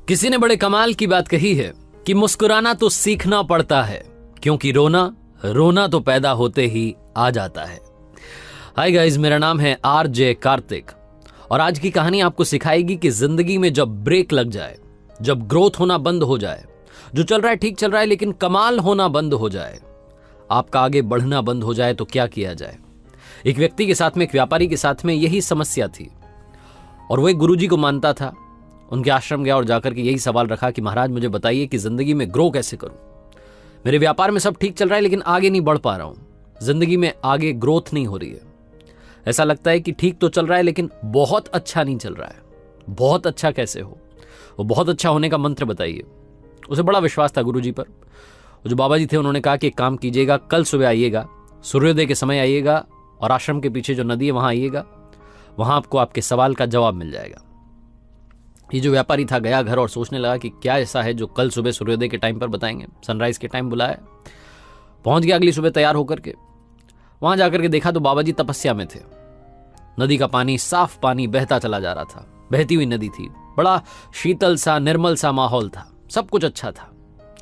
किसी ने बड़े कमाल की बात कही है कि मुस्कुराना तो सीखना पड़ता है, क्योंकि रोना तो पैदा होते ही आ जाता है। हाय गाइस, मेरा नाम है आरजे कार्तिक और आज की कहानी आपको सिखाएगी कि जिंदगी में जब ब्रेक लग जाए, जब ग्रोथ होना बंद हो जाए, जो चल रहा है ठीक चल रहा है लेकिन कमाल होना बंद हो जाए, आपका आगे बढ़ना बंद हो जाए तो क्या किया जाए। एक व्यक्ति के साथ में, एक व्यापारी के साथ में यही समस्या थी और वो एक गुरुजी को मानता था। उनके आश्रम गया और जाकर के यही सवाल रखा कि महाराज मुझे बताइए कि जिंदगी में ग्रो कैसे करूं। मेरे व्यापार में सब ठीक चल रहा है लेकिन आगे नहीं बढ़ पा रहा हूं, जिंदगी में आगे ग्रोथ नहीं हो रही है। ऐसा लगता है कि ठीक तो चल रहा है लेकिन बहुत अच्छा नहीं चल रहा है। बहुत अच्छा कैसे हो? वो बहुत अच्छा होने का मंत्र बताइए। उसे बड़ा विश्वास था गुरुजी पर। जो बाबा जी थे उन्होंने कहा कि एक काम कीजिएगा, कल सुबह आइएगा, सूर्योदय के समय आइएगा और आश्रम के पीछे जो नदी है वहां आइएगा, वहां आपको आपके सवाल का जवाब मिल जाएगा। ये जो व्यापारी था गया घर और सोचने लगा कि क्या ऐसा है जो कल सुबह सूर्योदय के टाइम पर बताएंगे। सनराइज के टाइम बुलाया, पहुंच गया अगली सुबह तैयार होकर के। वहां जाकर के देखा तो बाबा जी तपस्या में थे। नदी का पानी, साफ पानी बहता चला जा रहा था। बहती हुई नदी थी, बड़ा शीतल सा, निर्मल सा माहौल था, सब कुछ अच्छा था।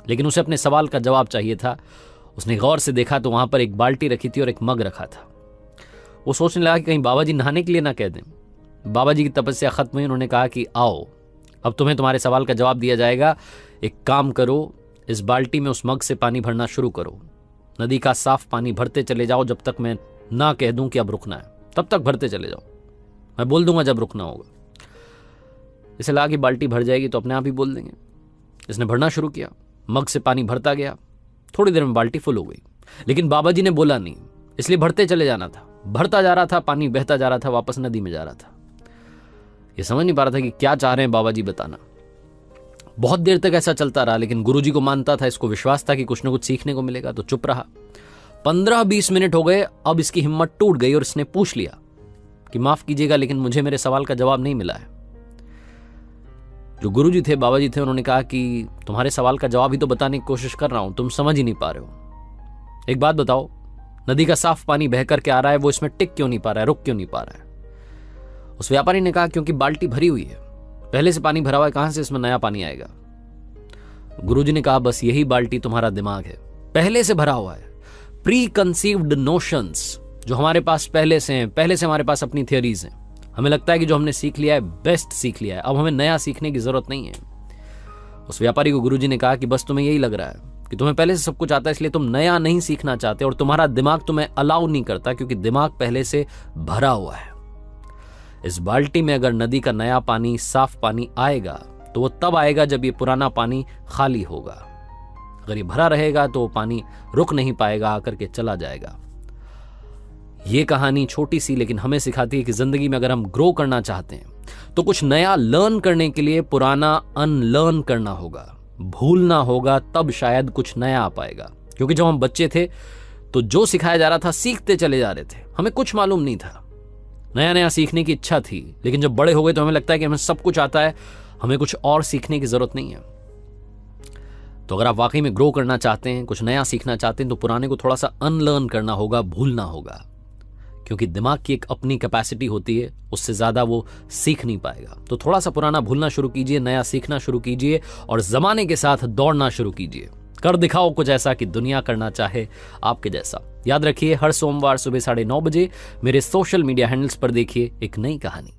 लेकिन उसे अपने सवाल का जवाब चाहिए था। उसने गौर से देखा तो वहां पर एक बाल्टी रखी थी और एक मग रखा था। वो सोचने लगा कि कहीं बाबा जी नहाने के लिए ना कह दें। बाबा जी की तपस्या खत्म हुई। उन्होंने कहा कि आओ, अब तुम्हें तुम्हारे सवाल का जवाब दिया जाएगा। एक काम करो, इस बाल्टी में उस मग से पानी भरना शुरू करो। नदी का साफ पानी भरते चले जाओ जब तक मैं ना कह दूं कि अब रुकना है, तब तक भरते चले जाओ। मैं बोल दूंगा जब रुकना होगा। इसे लगा कि बाल्टी भर जाएगी तो अपने आप ही बोल देंगे। इसने भरना शुरू किया, मग से पानी भरता गया। थोड़ी देर में बाल्टी फुल हो गई, लेकिन बाबा जी ने बोला नहीं, इसलिए भरते चले जाना था। भरता जा रहा था, पानी बहता जा रहा था, वापस नदी में जा रहा था। ये समझ नहीं पा रहा था कि क्या चाह रहे हैं बाबा जी बताना। बहुत देर तक ऐसा चलता रहा, लेकिन गुरुजी को मानता था, इसको विश्वास था कि कुछ ना कुछ सीखने को मिलेगा, तो चुप रहा। 15-20 मिनट हो गए। अब इसकी हिम्मत टूट गई और इसने पूछ लिया कि माफ कीजिएगा लेकिन मुझे मेरे सवाल का जवाब नहीं मिला है। जो गुरुजी थे, बाबा जी थे, उन्होंने कहा कि तुम्हारे सवाल का जवाब ही तो बताने की कोशिश कर रहा हूं, तुम समझ ही नहीं पा रहे हो। एक बात बताओ, नदी का साफ पानी बह करके आ रहा है, वो इसमें टिक क्यों नहीं पा रहा है, रुक क्यों नहीं पा रहा है? उस व्यापारी ने कहा क्योंकि बाल्टी भरी हुई है, पहले से पानी भरा हुआ है, कहां से इसमें नया पानी आएगा? गुरुजी ने कहा बस यही बाल्टी तुम्हारा दिमाग है, पहले से भरा हुआ है। प्री कंसीव्ड नोशंस जो हमारे पास पहले से हैं, पहले से हमारे पास अपनी थियरीज हैं। हमें लगता है कि जो हमने सीख लिया है बेस्ट सीख लिया है, अब हमें नया सीखने की जरूरत नहीं है। उस व्यापारी को गुरुजी ने कहा कि बस तुम्हें यही लग रहा है कि तुम्हें पहले से सब कुछ आता है, इसलिए तुम नया नहीं सीखना चाहते और तुम्हारा दिमाग तुम्हें अलाउ नहीं करता, क्योंकि दिमाग पहले से भरा हुआ है। इस बाल्टी में अगर नदी का नया पानी, साफ पानी आएगा तो वो तब आएगा जब ये पुराना पानी खाली होगा। अगर ये भरा रहेगा तो वो पानी रुक नहीं पाएगा, आकर के चला जाएगा। ये कहानी छोटी सी लेकिन हमें सिखाती है कि जिंदगी में अगर हम ग्रो करना चाहते हैं तो कुछ नया लर्न करने के लिए पुराना अनलर्न करना होगा, भूलना होगा, तब शायद कुछ नया आ पाएगा। क्योंकि जब हम बच्चे थे तो जो सिखाया जा रहा था सीखते चले जा रहे थे, हमें कुछ मालूम नहीं था। नया नया सीखने की इच्छा थी, लेकिन जब बड़े हो गए तो हमें लगता है कि हमें सब कुछ आता है, हमें कुछ और सीखने की जरूरत नहीं है। तो अगर आप वाकई में ग्रो करना चाहते हैं, कुछ नया सीखना चाहते हैं, तो पुराने को थोड़ा सा अनलर्न करना होगा, भूलना होगा। क्योंकि दिमाग की एक अपनी कैपेसिटी होती है, उससे ज्यादा वो सीख नहीं पाएगा। तो थोड़ा सा पुराना भूलना शुरू कीजिए, नया सीखना शुरू कीजिए और जमाने के साथ दौड़ना शुरू कीजिए। कर दिखाओ कुछ ऐसा कि दुनिया करना चाहे आपके जैसा। याद रखिए, हर सोमवार सुबह 9:30 बजे मेरे सोशल मीडिया हैंडल्स पर देखिए एक नई कहानी।